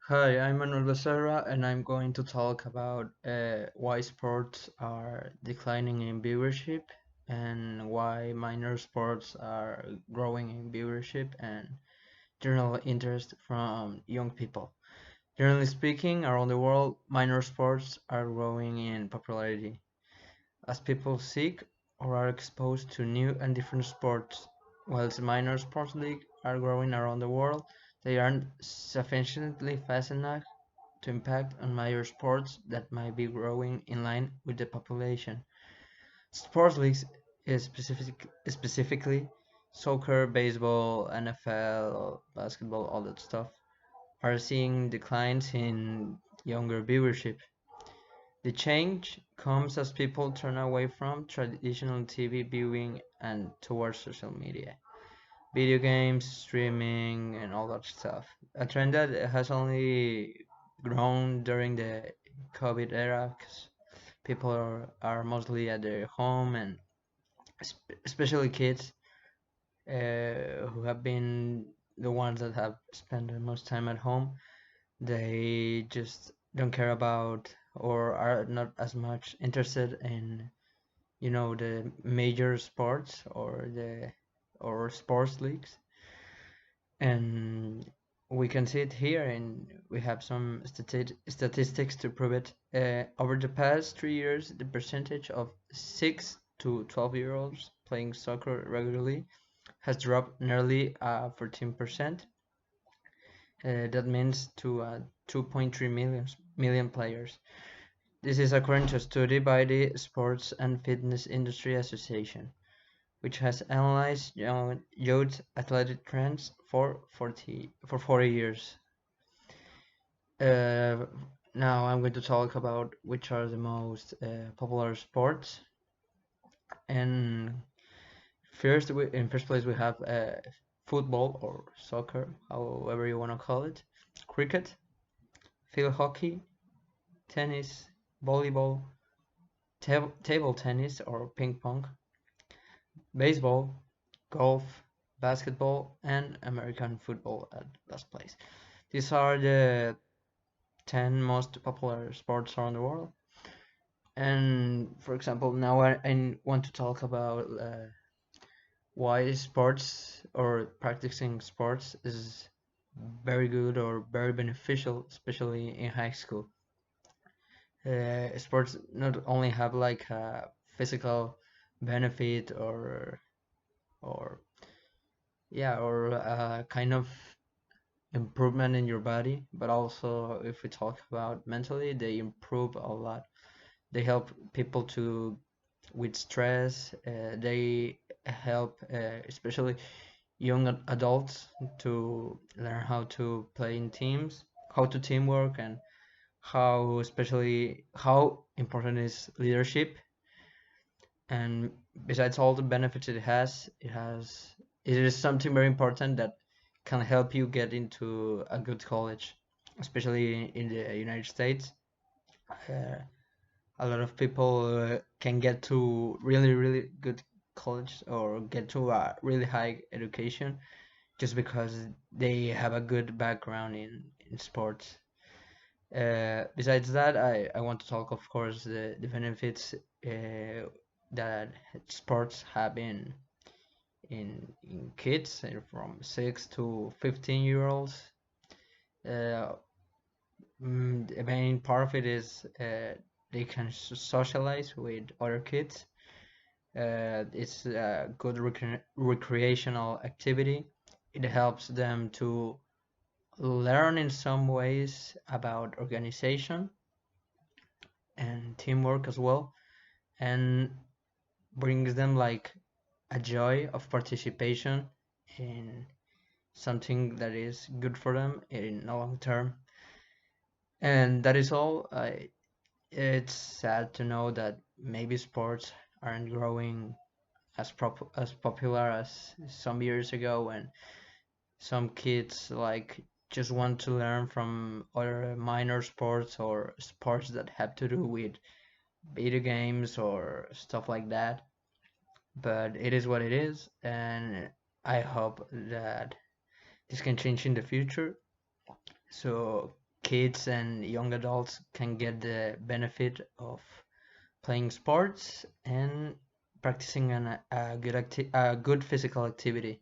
Hi, I'm Manuel Becerra, and I'm going to talk about why sports are declining in viewership and why minor sports are growing in viewership and general interest from young people. Generally speaking, around the world, minor sports are growing in popularity as people seek or are exposed to new and different sports. Whilst minor sports leagues are growing around the world, they aren't sufficiently fast enough to impact on major sports that might be growing in line with the population. Sports leagues is specifically soccer, baseball, NFL, basketball, all that stuff, are seeing declines in younger viewership. The change comes as people turn away from traditional TV viewing and towards social media, video games, streaming, and all that stuff. A trend that has only grown during the COVID era because people are mostly at their home and especially kids who have been the ones that have spent the most time at home. They just don't care about or are not as much interested in the major sports or sports leagues, and we can see it here, and we have some statistics to prove it. Over the past 3 years, the percentage of 6 to 12-year-olds playing soccer regularly has dropped nearly 14%. That means to 2.3 million players. This is according to a study by the Sports and Fitness Industry Association, which has analyzed youth athletic trends for 40 years. Uh, Now I'm going to talk about which are the most popular sports. And in first place, we have football or soccer, however you want to call it, cricket, field hockey, tennis, volleyball, table tennis or ping pong, baseball, golf, basketball, and American football at last place. These are the 10 most popular sports around the world. And for example, now I want to talk about why sports or practicing sports is very good or very beneficial, especially in high school. Sports not only have like a physical benefit or or a kind of improvement in your body, but also if we talk about mentally, they improve a lot. They help people to with stress. They help especially young adults to learn how to play in teams, how to teamwork, and how important is leadership. And besides all the benefits it is something very important that can help you get into a good college, especially in the United States. Uh, a lot of people can get to really, really good college or get to a really high education just because they have a good background in sports. Besides that, I want to talk, of course, the benefits that sports have in kids from 6 to 15-year-olds. Uh, the main part of it is they can socialize with other kids. It's a good recreational activity. It helps them to learn in some ways about organization and teamwork as well, and brings them like a joy of participation in something that is good for them in the long term. And that is all. It's sad to know that maybe sports aren't growing as popular as some years ago when some kids like just want to learn from other minor sports or sports that have to do with video games or stuff like that. But it is what it is, and I hope that this can change in the future. So kids and young adults can get the benefit of playing sports and practicing a good physical activity.